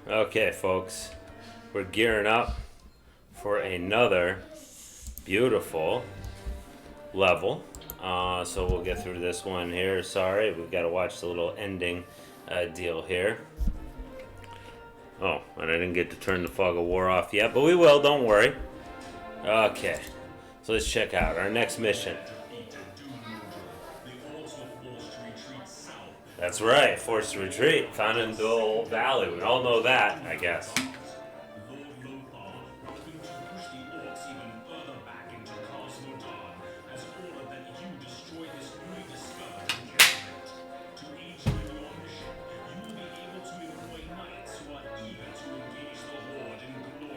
Okay, folks, we're gearing up for another beautiful level. So we'll get through this one here. Sorry, we've got to watch the little ending deal here. Oh, and I didn't get to turn the fog of war off yet, but we will, don't worry. Okay, so let's check out our next mission. That's right, forced to retreat, found in Dull Valley. We all know that, I guess.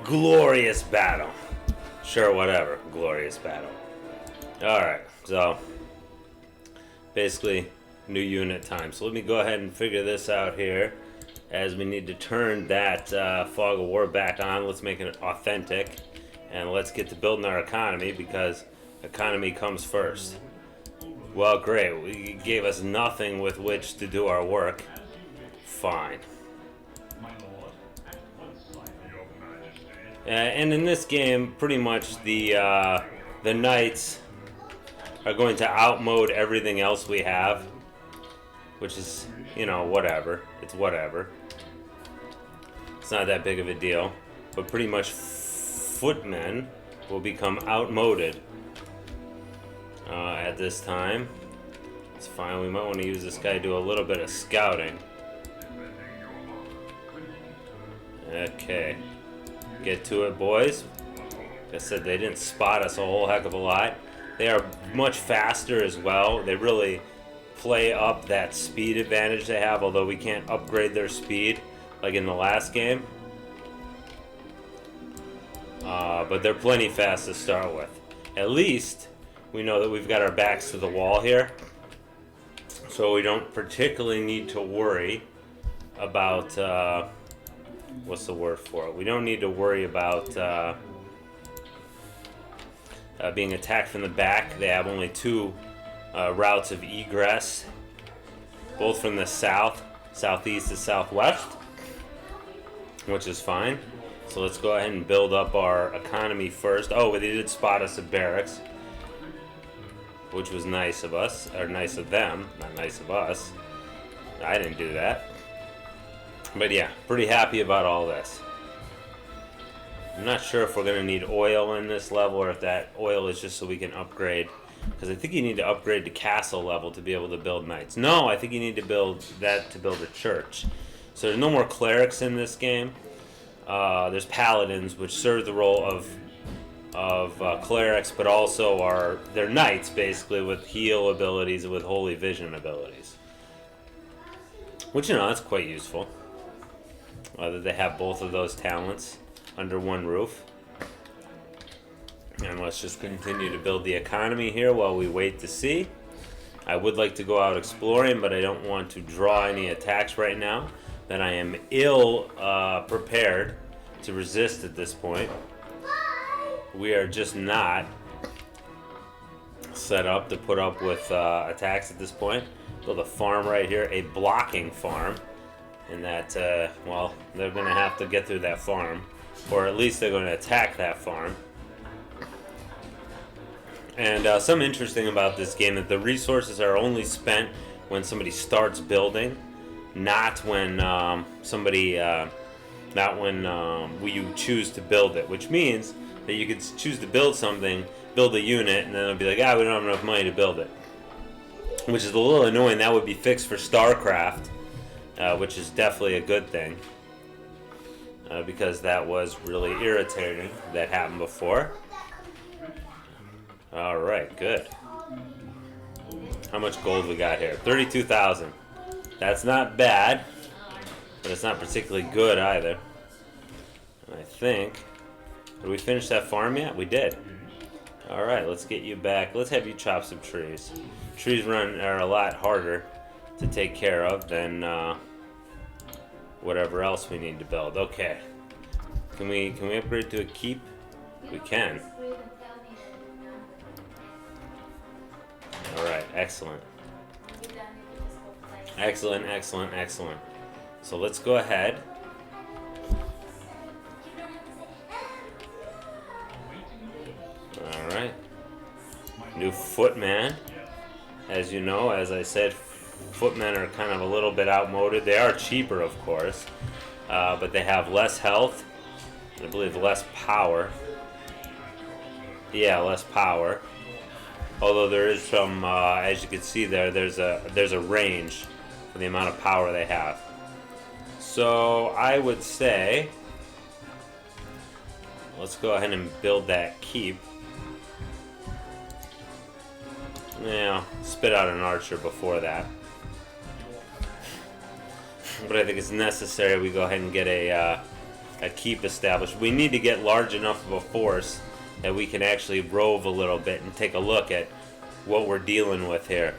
Glorious battle. Sure, whatever. Glorious battle. Alright, so basically new unit time. So let me go ahead and figure this out here, as we need to turn that fog of war back on. Let's make it authentic, and let's get to building our economy, because economy comes first. Well, great. We gave us nothing with which to do our work. Fine. And in this game, pretty much the knights are going to outmode everything else we have, which is, you know, whatever. It's whatever. It's not that big of a deal. But pretty much footmen will become outmoded at this time. It's fine. We might want to use this guy to do a little bit of scouting. Okay. Get to it, boys. Like I said, they didn't spot us a whole heck of a lot. They are much faster as well. They really play up that speed advantage they have, although we can't upgrade their speed like in the last game. But they're plenty fast to start with. At least we know that we've got our backs to the wall here, so we don't particularly need to worry about what's the word for it? We don't need to worry about being attacked from the back. They have only two routes of egress, both from the south, southeast to southwest, which is fine. So let's go ahead and build up our economy first. Oh, they did spot us at barracks, which was nice of us, or nice of them, not nice of us. I didn't do that. But yeah, pretty happy about all this. I'm not sure if we're going to need oil in this level, or if that oil is just so we can upgrade. Because I think you need to upgrade to castle level to be able to build knights. No, I think you need to build that to build a church. So there's no more clerics in this game. There's paladins, which serve the role of clerics, but also they're knights, basically, with heal abilities and with holy vision abilities. Which, you know, that's quite useful. That they have both of those talents under one roof. And let's just continue to build the economy here while we wait to see. I would like to go out exploring, but I don't want to draw any attacks right now that I am ill prepared to resist at this point. We are just not set up to put up with attacks at this point. Build a farm right here, a blocking farm. And that, well, they're going to have to get through that farm. Or at least they're going to attack that farm. And something interesting about this game, that the resources are only spent when somebody starts building, not when you choose to build it. Which means that you could choose to build something, build a unit, and then it'll be like, we don't have enough money to build it. Which is a little annoying. That would be fixed for StarCraft. Which is definitely a good thing, because that was really irritating. That happened before. Alright, good. How much gold we got here? 32,000. That's not bad, but it's not particularly good either. And I think, did we finish that farm yet? We did. Alright, let's get you back. Let's have you chop some trees. Trees are a lot harder to take care of than whatever else we need to build. Okay. Can we upgrade to a keep? We can. Alright, excellent. Excellent, excellent, excellent. So let's go ahead New footman. As you know, as I said, footmen are kind of a little bit outmoded. They are cheaper, of course, but they have less health, and I believe less power. Yeah, less power. Although there is some, as you can see there, there's a range for the amount of power they have. So I would say, let's go ahead and build that keep. Yeah, spit out an archer before that. But I think it's necessary we go ahead and get a keep established. We need to get large enough of a force that we can actually rove a little bit and take a look at what we're dealing with here.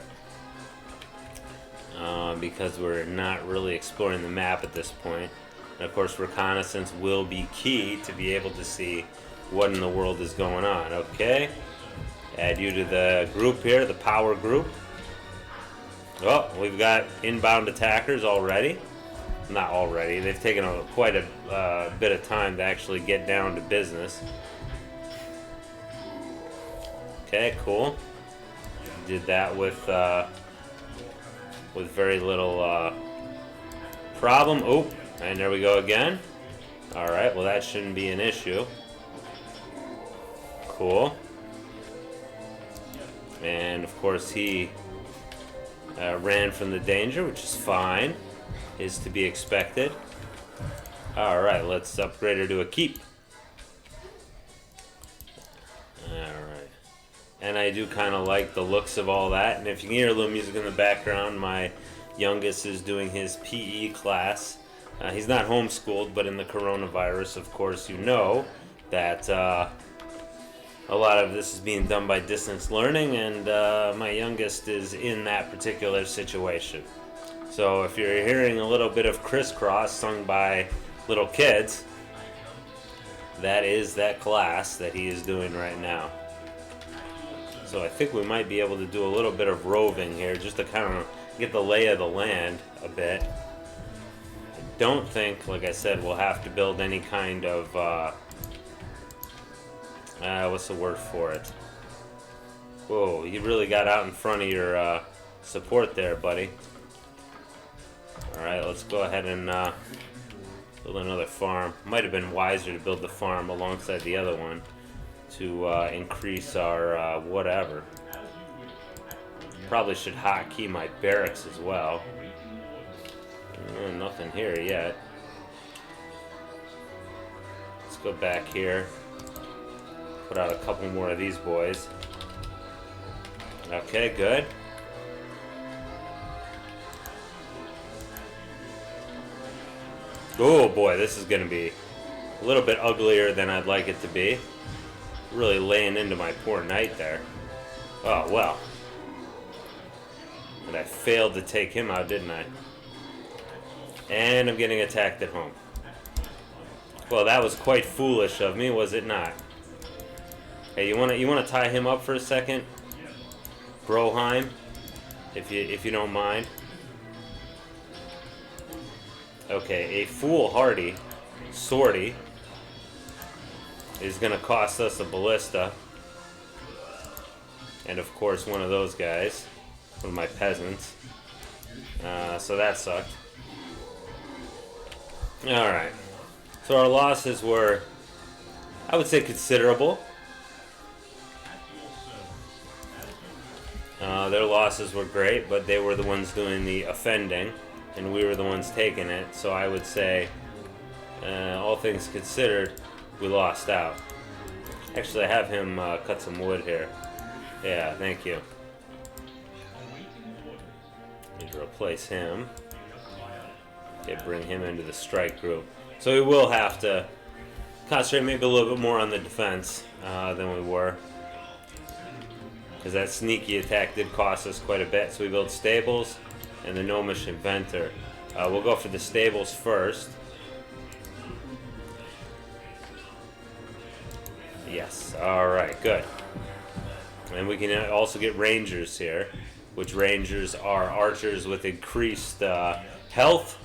Because we're not really exploring the map at this point. And of course, reconnaissance will be key to be able to see what in the world is going on. Okay. Add you to the group here, the power group. Oh, we've got inbound attackers already. Not already. They've taken quite a bit of time to actually get down to business. Okay, cool. Did that with very little problem. Oh, and there we go again. All right. Well, that shouldn't be an issue. Cool. And of course he ran from the danger, which is fine, is to be expected. Alright, let's upgrade her to a keep. Alright. And I do kind of like the looks of all that. And if you can hear a little music in the background, my youngest is doing his PE class. He's not homeschooled, but in the coronavirus, of course, you know that a lot of this is being done by distance learning, and my youngest is in that particular situation. So if you're hearing a little bit of crisscross sung by little kids, that is that class that he is doing right now. So I think we might be able to do a little bit of roving here just to kind of get the lay of the land a bit. I don't think, like I said, we'll have to build any kind of what's the word for it? Whoa, you really got out in front of your support there, buddy. Alright, let's go ahead and build another farm. Might have been wiser to build the farm alongside the other one to increase our whatever. Probably should hotkey my barracks as well. Nothing here yet. Let's go back here. Put out a couple more of these boys. Okay, good. Oh boy, this is going to be a little bit uglier than I'd like it to be. Really laying into my poor knight there. Oh, well. And I failed to take him out, didn't I? And I'm getting attacked at home. Well, that was quite foolish of me, was it not? Hey, you wanna tie him up for a second, Broheim, if you don't mind. Okay, a foolhardy sortie is gonna cost us a ballista, and of course one of those guys, one of my peasants. So that sucked. All right, so our losses were, I would say, considerable. Their losses were great, but they were the ones doing the offending, and we were the ones taking it. So I would say, all things considered, we lost out. Actually, I have him cut some wood here. Yeah, thank you. Need to replace him. Okay, bring him into the strike group. So we will have to concentrate maybe a little bit more on the defense than we were. Because that sneaky attack did cost us quite a bit. So we built stables and the gnomish inventor. We'll go for the stables first. Yes, alright, good. And we can also get rangers here, which rangers are archers with increased health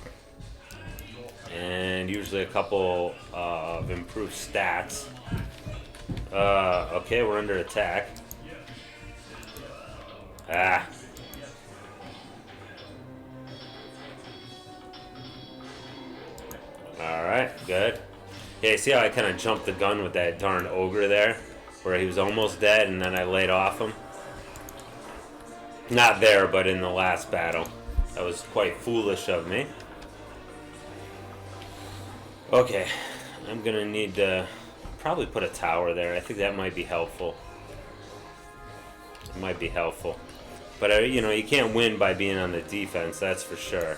and usually a couple of improved stats. Okay, we're under attack. Ah. Alright, good. Yeah, you see how I kind of jumped the gun with that darn ogre there? Where he was almost dead and then I laid off him? Not there, but in the last battle. That was quite foolish of me. Okay, I'm gonna need to probably put a tower there. I think that might be helpful. It might be helpful. But, you know, you can't win by being on the defense, that's for sure.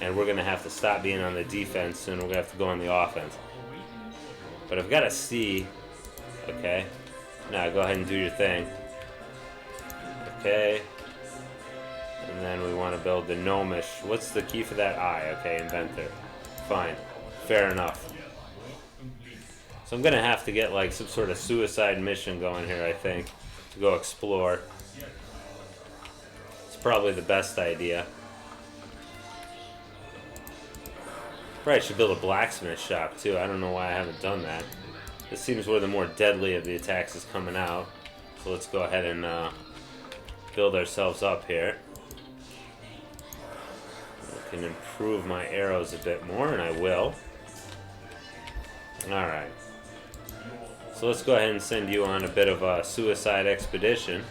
And we're gonna have to stop being on the defense and we're gonna have to go on the offense. But I've got to see. Okay. Now go ahead and do your thing. Okay. And then we want to build the gnomish. What's the key for that eye? Okay, inventor. Fine. Fair enough. So I'm going to have to get like some sort of suicide mission going here, I think, to go explore. It's probably the best idea. Probably should build a blacksmith shop too. I don't know why I haven't done that. This seems where the more deadly of the attacks is coming out. So let's go ahead and build ourselves up here. I can improve my arrows a bit more, and I will. Alright. So let's go ahead and send you on a bit of a suicide expedition.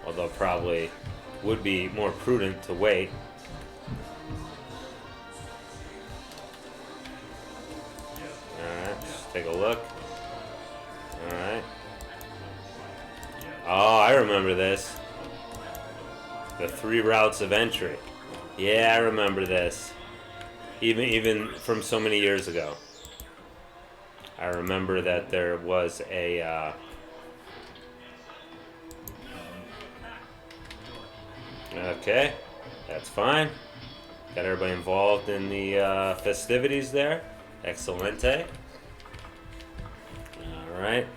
Although probably would be more prudent to wait. Take a look. Alright. Oh, I remember this. The 3 routes of entry. Yeah, I remember this. Even from so many years ago. I remember that there was a... Okay, that's fine. Got everybody involved in the festivities there. Excelente. Alright,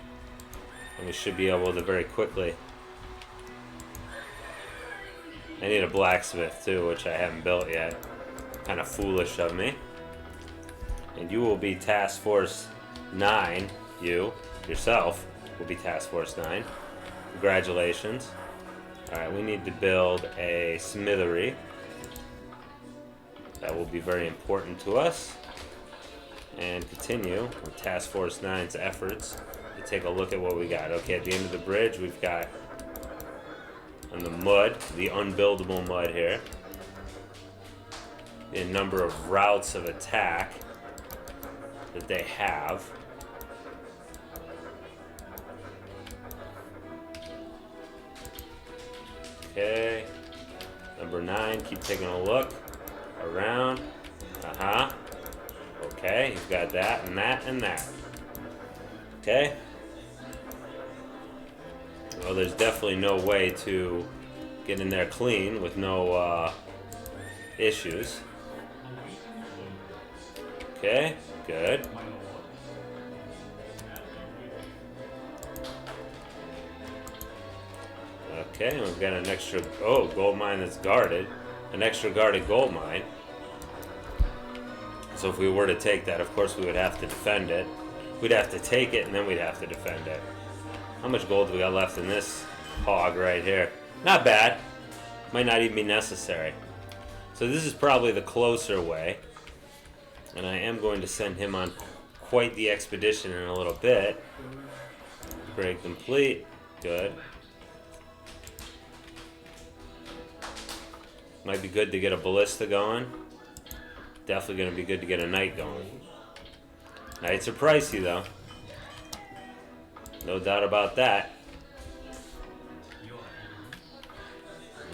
and we should be able to very quickly. I need a blacksmith too, which I haven't built yet. Kind of foolish of me. And you will be Task Force 9. You, yourself, will be Task Force 9. Congratulations. Alright, we need to build a smithery. That will be very important to us. And continue with Task Force 9's efforts to take a look at what we got. Okay, at the end of the bridge, we've got on the mud, the unbuildable mud here, the number of routes of attack that they have. Okay, number 9, keep taking a look around. Okay, you've got that and that and that. Okay. Well, there's definitely no way to get in there clean with no issues. Okay, good. Okay, we've got an extra, gold mine that's guarded. An extra guarded gold mine. So if we were to take that, of course we would have to defend it. We'd have to take it and then we'd have to defend it. How much gold do we got left in this hog right here? Not bad. Might not even be necessary. So this is probably the closer way. And I am going to send him on quite the expedition in a little bit. Upgrade complete. Good. Might be good to get a ballista going. Definitely going to be good to get a knight going. Knights are pricey though. No doubt about that.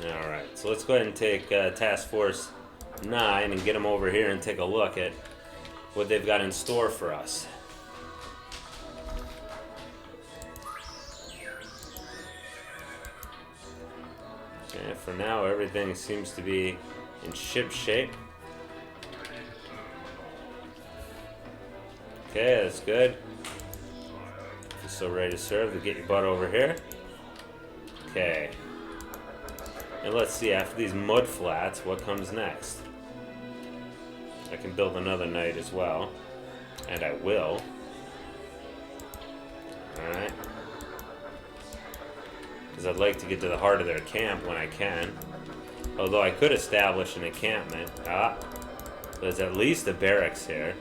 Alright, so let's go ahead and take Task Force 9 and get them over here and take a look at what they've got in store for us. Okay, for now everything seems to be in ship shape. Okay, that's good. Just so ready to serve to get your butt over here. Okay. And let's see, after these mud flats, what comes next? I can build another knight as well. And I will. Alright. because I'd like to get to the heart of their camp when I can. Although I could establish an encampment. There's at least a barracks here.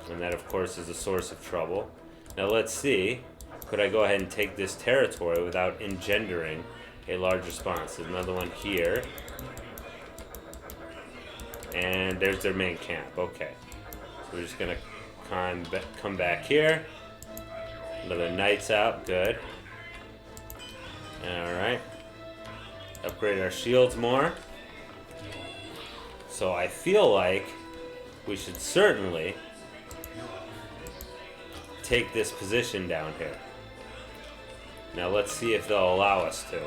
And that, of course, is a source of trouble. Now let's see. Could I go ahead and take this territory without engendering a large response? There's another one here. And there's their main camp. Okay. So we're just going to come back here. Another knight's out. Good. Alright. Upgrade our shields more. So I feel like we should certainly take this position down here. Now let's see if they'll allow us to.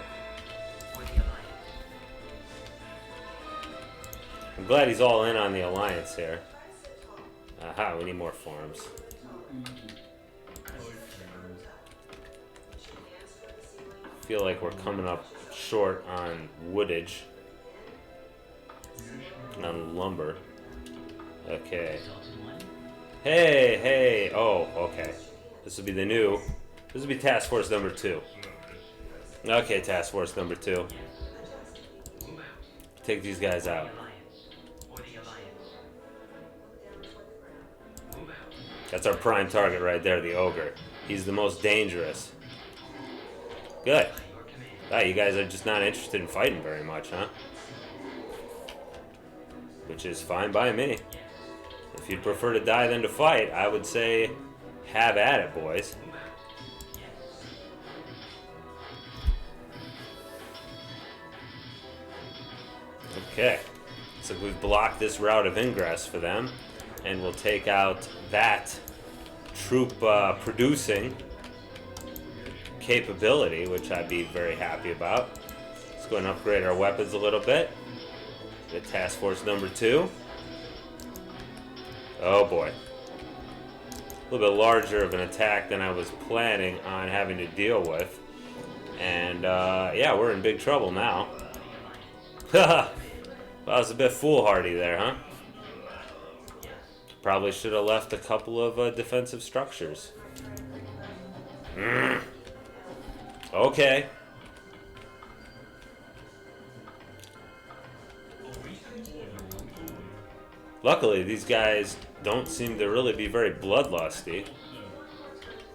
I'm glad he's all in on the alliance here. Aha, we need more farms. Feel like we're coming up short on woodage. On lumber. Okay. Hey! Oh, okay. This will be the new... This will be Task Force number 2. Okay, Task Force number 2. Take these guys out. That's our prime target right there, the ogre. He's the most dangerous. Good. Wow, you guys are just not interested in fighting very much, huh? Which is fine by me. If you'd prefer to die than to fight, I would say have at it, boys. Okay. So we've blocked this route of ingress for them. And we'll take out that troop producing capability, which I'd be very happy about. Let's go and upgrade our weapons a little bit. Get Task Force number 2. Oh boy. A little bit larger of an attack than I was planning on having to deal with. And yeah, we're in big trouble now. Well, I was a bit foolhardy there, huh? Probably should have left a couple of defensive structures. Okay. Luckily, these guys don't seem to really be very bloodlusty,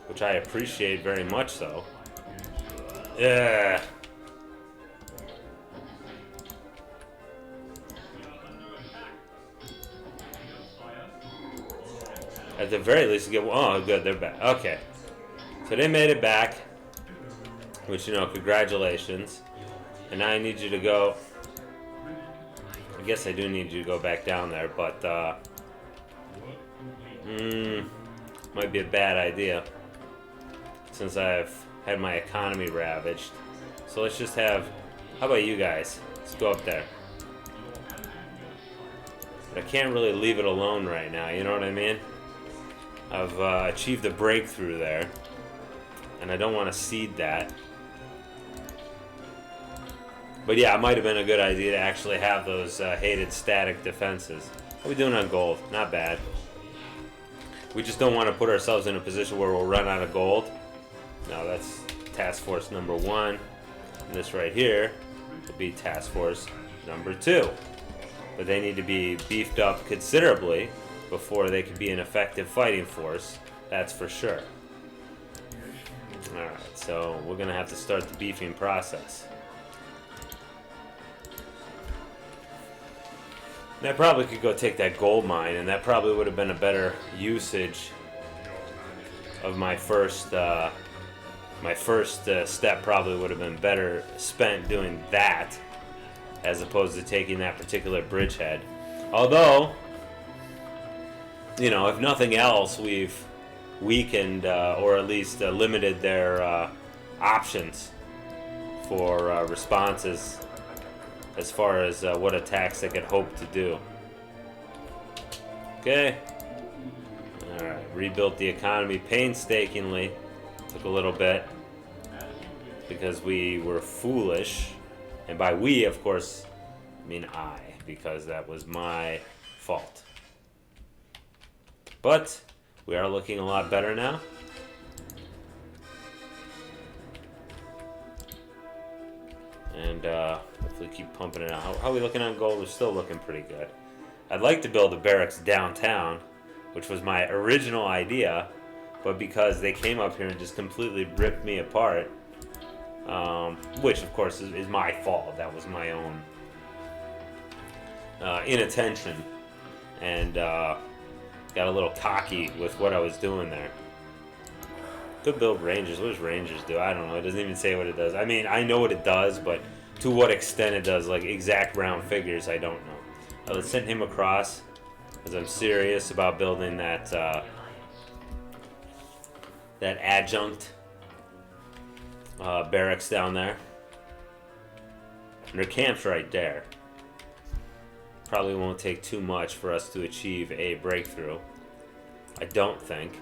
which I appreciate very much so. Yeah. At the very least, get. Oh, good, they're back. Okay, so they made it back, which, you know, congratulations. And now I need you to go. I guess I do need you to go back down there, but might be a bad idea since I've had my economy ravaged. So let's just have. How about you guys? Let's go up there. But I can't really leave it alone right now. You know what I mean? I've achieved a breakthrough there, and I don't want to cede that. But yeah, it might have been a good idea to actually have those hated static defenses. What are we doing on gold? Not bad. We just don't want to put ourselves in a position where we'll run out of gold. No, that's Task Force number 1. And this right here will be Task Force number 2. But they need to be beefed up considerably before they could be an effective fighting force, that's for sure. Alright, so we're going to have to start the beefing process. And I probably could go take that gold mine, and that probably would have been a better usage of my first step. Probably would have been better spent doing that as opposed to taking that particular bridgehead. Although, you know, if nothing else, we've weakened or at least limited their options for responses as far as what attacks they could hope to do. Okay. Alright, rebuilt the economy painstakingly. Took a little bit because we were foolish. And by we, of course, I mean I, because that was my fault. But we are looking a lot better now. And hopefully keep pumping it out. How are we looking on gold? We're still looking pretty good. I'd like to build a barracks downtown, which was my original idea, but because they came up here and just completely ripped me apart, which of course is my fault. That was my own inattention, and got a little cocky with what I was doing there. Could build Rangers. What does Rangers do? I don't know. It doesn't even say what it does. I mean, I know what it does, but to what extent it does, like exact round figures, I don't know. Let's send him across, because I'm serious about building that that adjunct barracks down there. And their camp's right there. Probably won't take too much for us to achieve a breakthrough. I don't think.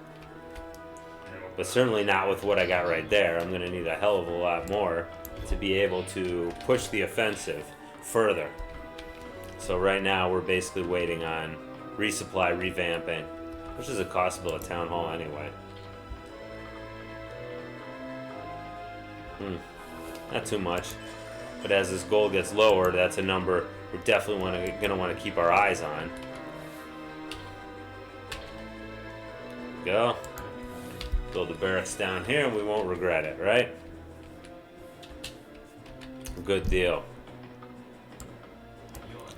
But certainly not with what I got right there. I'm going to need a hell of a lot more to be able to push the offensive further. So right now we're basically waiting on resupply, revamping, which is a cost bill at Town Hall anyway. Not too much. But as this gold gets lower, that's a number we're definitely going to want to keep our eyes on. Go. Build the barracks down here and we won't regret it, right? Good deal.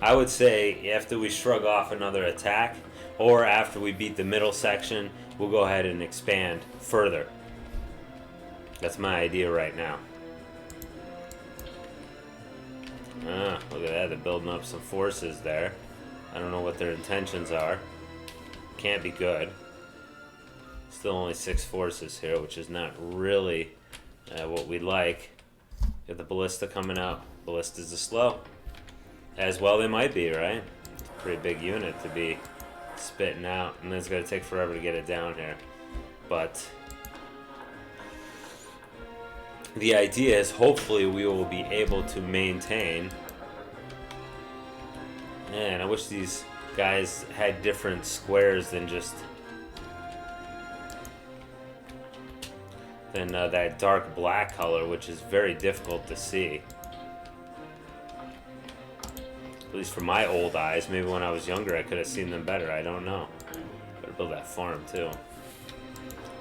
I would say after we shrug off another attack, or after we beat the middle section, we'll go ahead and expand further. That's my idea right now. Look at that, they're building up some forces there. I don't know what their intentions are. Can't be good. Still only 6 forces here, which is not really what we like. Got the ballista coming out. Ballistas are slow. As well they might be, right? It's a pretty big unit to be spitting out, and it's going to take forever to get it down here. But the idea is hopefully we will be able to maintain. Man, I wish these guys had different squares than just that dark black color, which is very difficult to see. At least for my old eyes. Maybe when I was younger I could have seen them better. I don't know. Better build that farm too.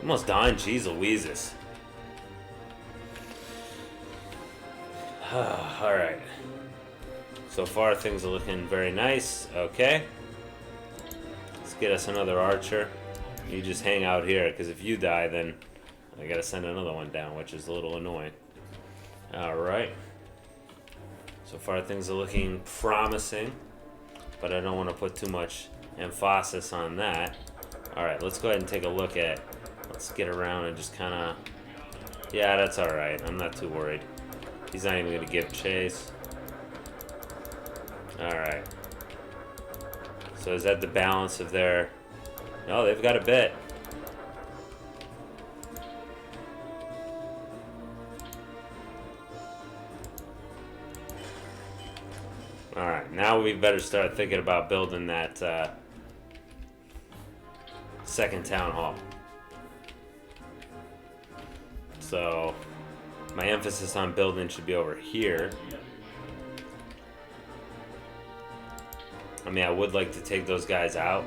Almost done. Jeez Louises. Alright. So far things are looking very nice. Okay. Let's get us another archer. You just hang out here, because if you die then I gotta send another one down, which is a little annoying. Alright. So far things are looking promising, but I don't want to put too much emphasis on that. Alright, let's go ahead and take a look at, let's get around and just kind of, yeah, that's alright. I'm not too worried. He's not even going to give chase. Alright. So is that the balance of their, no, they've got a bit. Alright, now we better start thinking about building that second town hall. So, my emphasis on building should be over here. I mean, I would like to take those guys out.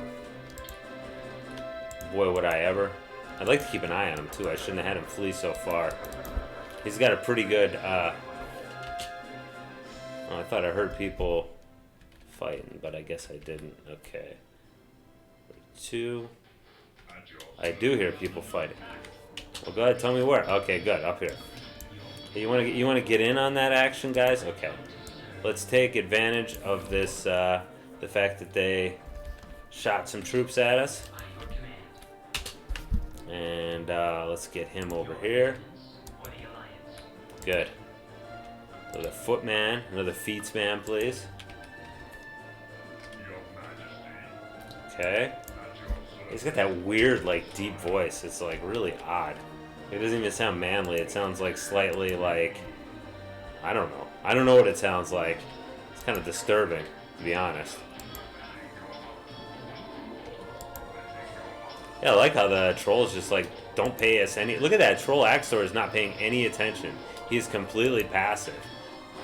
Boy, would I ever. I'd like to keep an eye on him, too. I shouldn't have had him flee so far. He's got a pretty good, oh, I thought I heard people fighting, but I guess I didn't. Okay. 2. I do hear people fighting. Well, go ahead, tell me where. Okay, good, up here. Hey, you want to get in on that action, guys? Okay. Let's take advantage of this, the fact that they shot some troops at us. And let's get him over here. Good. Another footman, another feetsman, please. Okay. He's got that weird, like, deep voice. It's, like, really odd. It doesn't even sound manly. It sounds, like, slightly, like, I don't know. I don't know what it sounds like. It's kind of disturbing, to be honest. Yeah, I like how the trolls just, like, don't pay us any... Look at that. Troll Axor is not paying any attention. He's completely passive.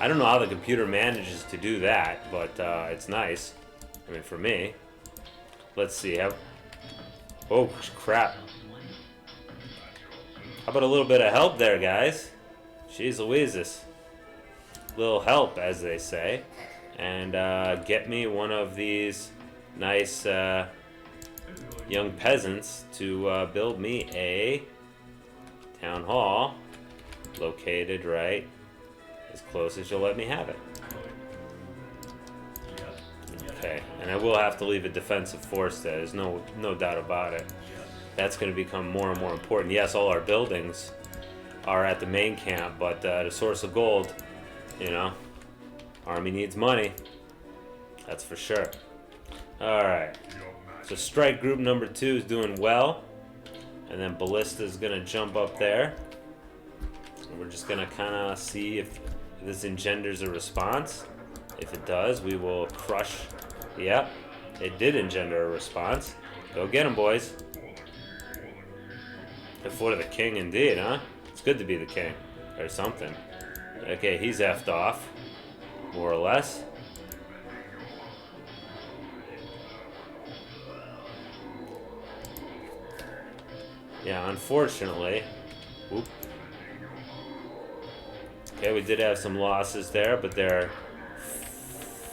I don't know how the computer manages to do that, but it's nice. I mean, for me. Let's see. Oh, crap. How about a little bit of help there, guys? Jeez Louises. Little help, as they say. And get me one of these nice young peasants to build me a town hall located right as close as you'll let me have it. Okay, and I will have to leave a defensive force there. There's no doubt about it. That's going to become more and more important. Yes, all our buildings are at the main camp, but the source of gold, you know, army needs money. That's for sure. Alright, so strike group number 2 is doing well. And then Ballista is going to jump up there. And we're just going to kind of see if this engenders a response. If it does, we will crush. Yep, it did engender a response. Go get him, boys. The foot of the king indeed, huh? It's good to be the king. Or something. Okay, he's effed off. More or less. Yeah, unfortunately. Whoop. Okay, we did have some losses there, but they're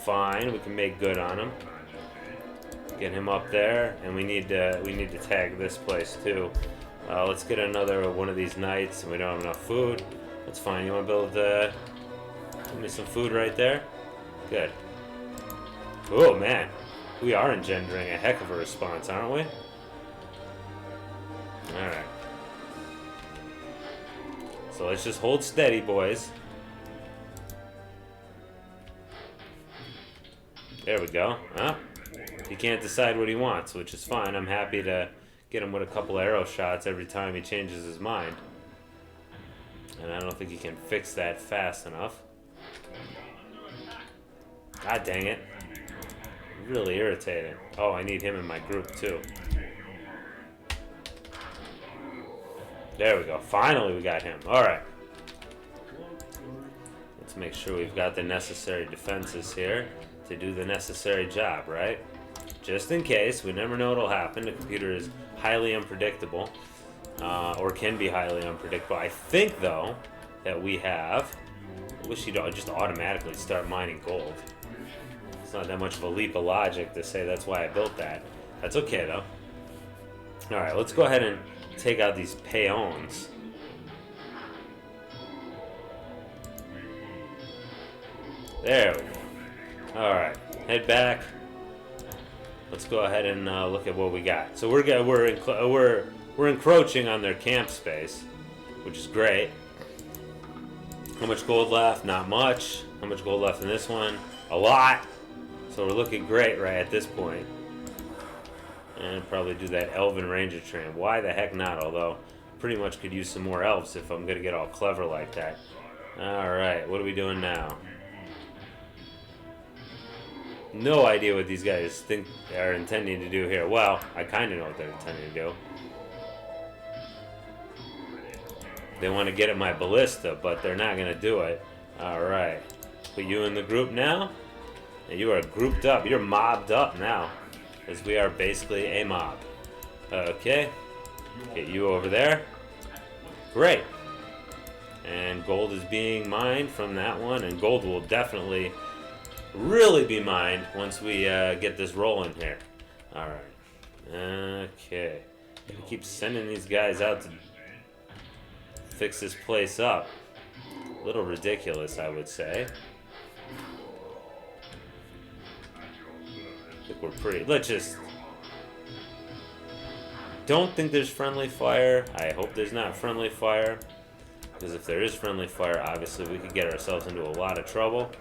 fine. We can make good on them. Get him up there, and we need to tag this place too. Let's get another one of these knights. We don't have enough food. That's fine. You want to build? Give me some food right there. Good. Oh man, we are engendering a heck of a response, aren't we? Alright. So let's just hold steady, boys. There we go. Huh? He can't decide what he wants, which is fine. I'm happy to get him with a couple arrow shots every time he changes his mind. And I don't think he can fix that fast enough. God dang it. Really irritating. Oh, I need him in my group too. There we go. Finally we got him. Alright. Let's make sure we've got the necessary defenses here to do the necessary job, right? Just in case. We never know what'll happen. The computer is highly unpredictable. Or can be highly unpredictable. I think, though, that we have... I wish you'd just automatically start mining gold. It's not that much of a leap of logic to say that's why I built that. That's okay, though. Alright, let's go ahead and take out these peons. There we go. Alright, head back. Let's go ahead and look at what we got. So we're encroaching on their camp space, which is great. How much gold left? Not much. How much gold left in this one? A lot. So we're looking great right at this point. And probably do that Elven Ranger train. Why the heck not? Although, pretty much could use some more elves if I'm going to get all clever like that. Alright, what are we doing now? No idea what these guys think are intending to do here. Well, I kind of know what they're intending to do. They want to get at my ballista, but they're not going to do it. Alright. Put you in the group now. And you are grouped up. You're mobbed up now. Because we are basically a mob. Okay. Get you over there. Great. And gold is being mined from that one. And gold will definitely really be mined once we get this rolling here. Alright. Okay. Gonna keep sending these guys out to fix this place up. A little ridiculous, I would say. I think we're pretty... Let's just... Don't think there's friendly fire. I hope there's not friendly fire. Because if there is friendly fire, obviously we could get ourselves into a lot of trouble.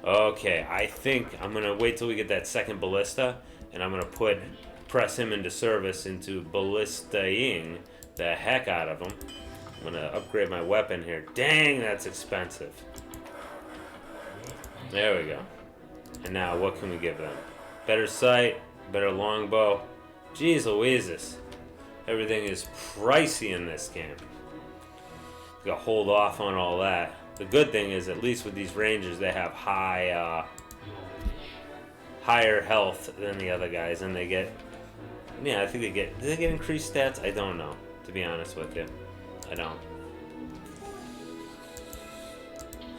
Okay, I think I'm going to wait till we get that second ballista. And I'm going to press him into service into ballistaing the heck out of him. I'm going to upgrade my weapon here. Dang, that's expensive. There we go. And now, what can we give them? Better sight, better longbow. Jeez Louises. Everything is pricey in this camp. Gotta hold off on all that. The good thing is, at least with these rangers, they have higher health than the other guys, and they get, yeah, I think they get, do they get increased stats? I don't know, to be honest with you. I don't.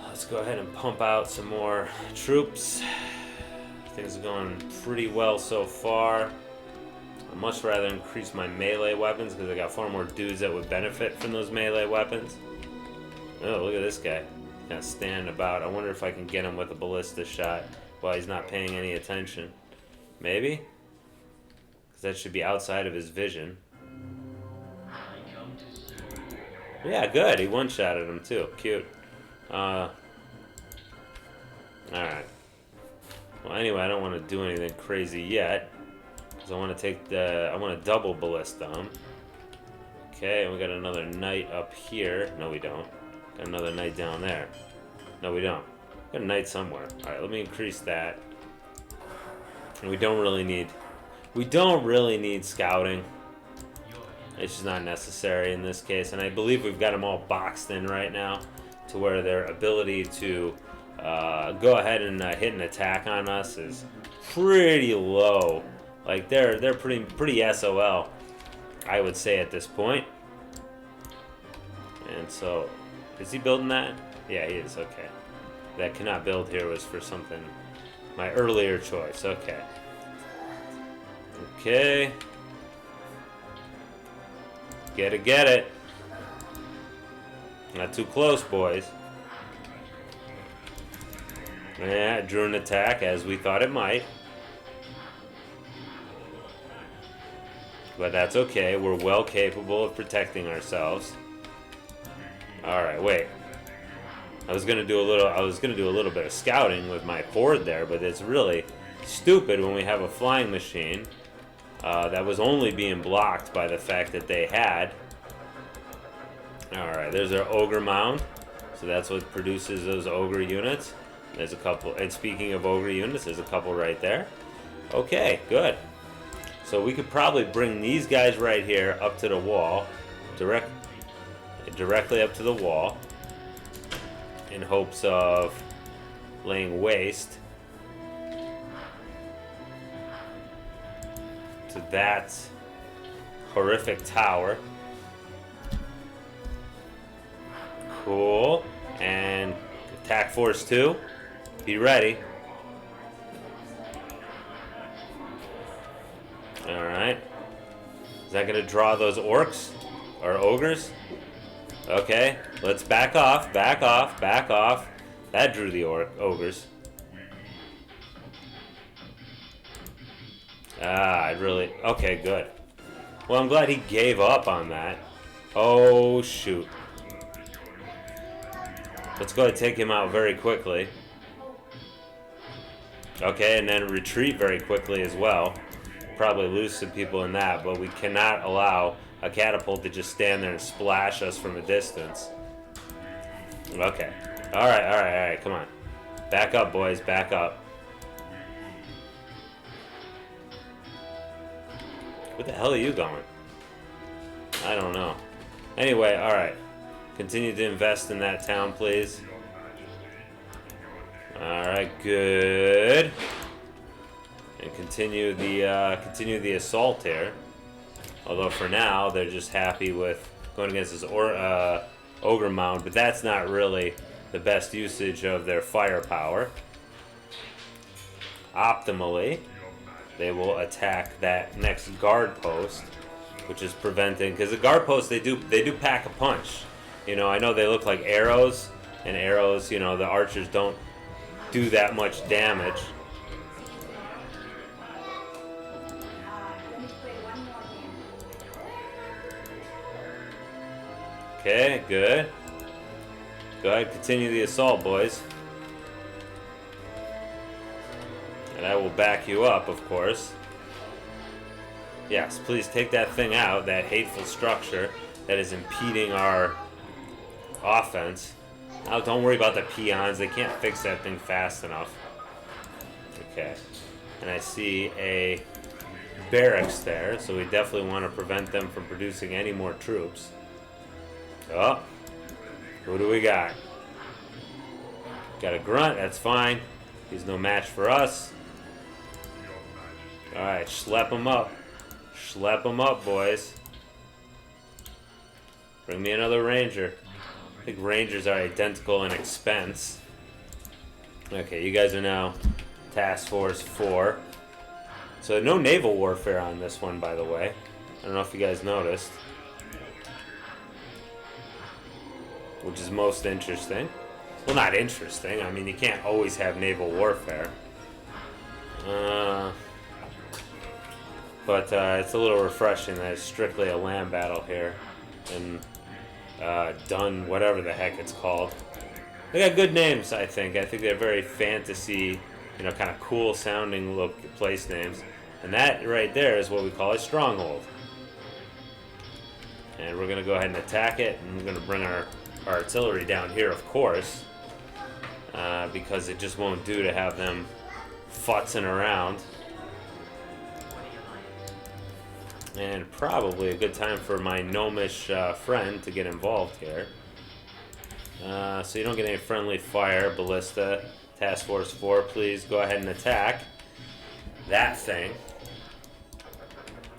Let's go ahead and pump out some more troops. Things are going pretty well so far. I'd much rather increase my melee weapons because I got far more dudes that would benefit from those melee weapons. Oh, look at this guy. Kind of standing about. I wonder if I can get him with a ballista shot while he's not paying any attention. Maybe? Because that should be outside of his vision. Yeah, good. He one-shotted him too. Cute. Alright. Well, anyway, I don't want to do anything crazy yet. Because I want to take the... I want to double ballista him. Okay, and we got another knight up here. No, we don't. Got another knight down there. No, we don't. Got a knight somewhere. Alright, let me increase that. And we don't really need scouting. It's just not necessary in this case. And I believe we've got them all boxed in right now to where their ability to go ahead and hit an attack on us is pretty low. Like they're pretty SOL, I would say at this point. And so, is he building that? Yeah, he is. Okay. That cannot build here was for something, my earlier choice. Okay. Okay. Get it. Not too close, boys. Yeah, it drew an attack as we thought it might. But that's okay. We're well capable of protecting ourselves. Alright, wait. I was gonna do a little bit of scouting with my horde there, but it's really stupid when we have a flying machine that was only being blocked by the fact that they had. Alright, there's our ogre mound. So that's what produces those ogre units. There's a couple, and speaking of ogre units, there's a couple right there. Okay, good. So we could probably bring these guys right here up to the wall, directly up to the wall, in hopes of laying waste to that horrific tower. Cool. And attack force 2. Be ready. Alright. Is that going to draw those orcs? Or ogres? Okay. Let's back off. Back off. Back off. That drew the ogres. Okay, good. Well, I'm glad he gave up on that. Oh, shoot. Let's go ahead and take him out very quickly. Okay, and then retreat very quickly as well. Probably lose some people in that, but we cannot allow a catapult to just stand there and splash us from a distance. Okay. Alright, come on. Back up, boys, back up. Where the hell are you going? I don't know. Anyway, alright. Continue to invest in that town, please. Alright, good. And continue the assault here. Although for now, they're just happy with going against this ogre mound, but that's not really the best usage of their firepower. Optimally, they will attack that next guard post, which is preventing, because the guard posts, they do pack a punch. You know, I know they look like arrows, and arrows, you know, the archers don't do that much damage. Okay, good. Go ahead, continue the assault, boys. And I will back you up, of course. Yes, please take that thing out, that hateful structure that is impeding our offense. Now, don't worry about the peons. They can't fix that thing fast enough. Okay. And I see a barracks there, so we definitely want to prevent them from producing any more troops. Oh, who do we got? Got a grunt, that's fine. He's no match for us. Alright, schlep him up. Schlep him up, boys. Bring me another ranger. I think rangers are identical in expense. Okay, you guys are now Task Force 4. So no naval warfare on this one, by the way. I don't know if you guys noticed. Which is most interesting. Well, not interesting. I mean, you can't always have naval warfare. But it's a little refreshing that it's strictly a land battle here. And done, whatever the heck it's called. They got good names, I think. I think they're very fantasy, you know, kind of cool sounding place names. And that right there is what we call a stronghold. And we're going to go ahead and attack it. And we're going to bring our artillery down here, of course. Because it just won't do to have them futzing around. And probably a good time for my gnomish friend to get involved here. So you don't get any friendly fire. Ballista, Task Force 4, please go ahead and attack that thing.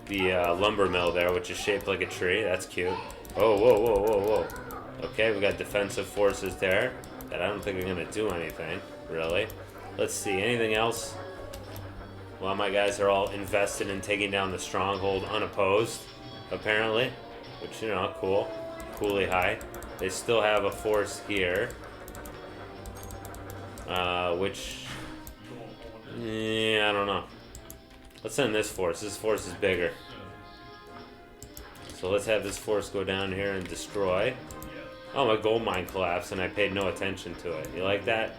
The lumber mill there, which is shaped like a tree. That's cute. Oh, whoa, whoa, whoa, whoa. Okay, we got defensive forces there that I don't think are going to do anything, really. Let's see, anything else? Well, my guys are all invested in taking down the stronghold unopposed, apparently. Which, you know, cool. Coolly high. They still have a force here. Which... yeah, I don't know. Let's send this force. This force is bigger. So let's have this force go down here and destroy. Oh, my gold mine collapsed and I paid no attention to it. You like that?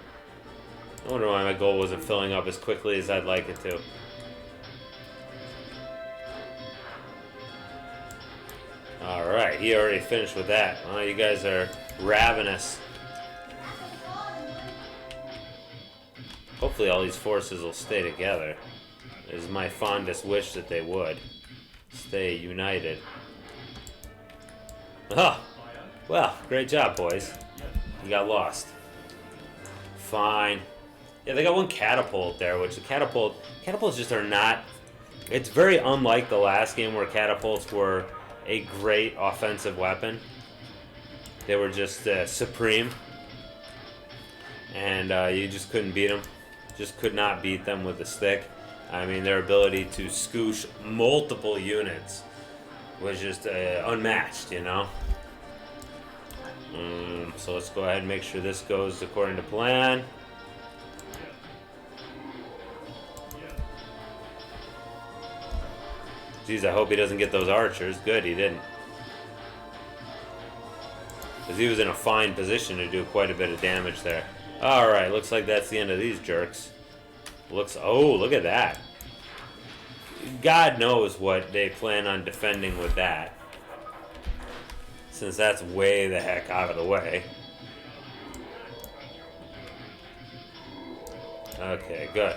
I wonder why my gold wasn't filling up as quickly as I'd like it to. Alright, he already finished with that. Oh, you guys are ravenous. Hopefully all these forces will stay together. It is my fondest wish that they would. Stay united. Oh! Well, great job, boys. You got lost. Fine. Yeah, they got one catapult there, which the catapults just are not... It's very unlike the last game where catapults were a great offensive weapon. They were just supreme. And you just couldn't beat them. Just could not beat them with a stick. I mean, their ability to scoosh multiple units was just unmatched, you know? So let's go ahead and make sure this goes according to plan. Geez, I hope he doesn't get those archers. Good, he didn't. Because he was in a fine position to do quite a bit of damage there. Alright, looks like that's the end of these jerks. Oh, look at that. God knows what they plan on defending with that. Since that's way the heck out of the way. Okay, good.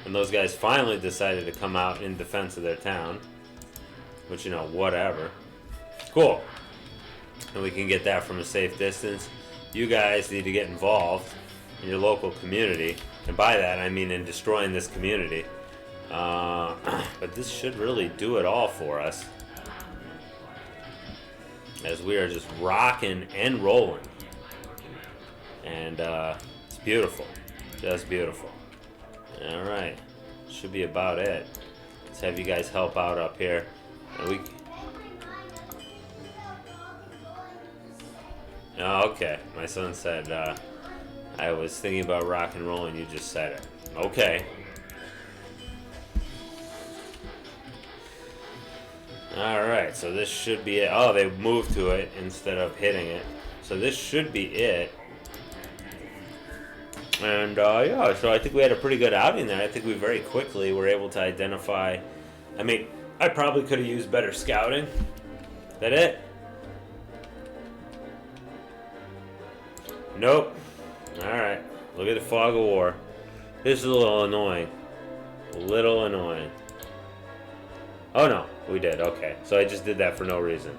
And those guys finally decided to come out in defense of their town. Which, you know, whatever. Cool. And we can get that from a safe distance. You guys need to get involved in your local community. And by that, I mean in destroying this community. But this should really do it all for us. As we are just rocking and rolling. And it's beautiful. Just beautiful. Alright. Should be about it. Let's have you guys help out up here. And oh, okay. My son said I was thinking about rock and roll and you just said it. Okay. Alright, so this should be it. Oh, they moved to it instead of hitting it. So this should be it. And yeah, so I think we had a pretty good outing there. I think we very quickly were able to identify... I mean, I probably could have used better scouting. Is that it? Nope. Alright, look at the fog of war. This is a little annoying. A little annoying. Oh no, we did, okay. So I just did that for no reason.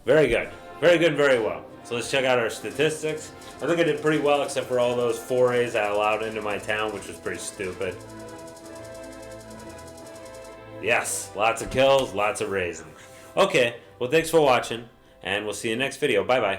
Very good. Very good, very well. So let's check out our statistics. I think I did pretty well, except for all those forays I allowed into my town, which was pretty stupid. Yes, lots of kills, lots of raising. Okay, well thanks for watching, and we'll see you next video. Bye-bye.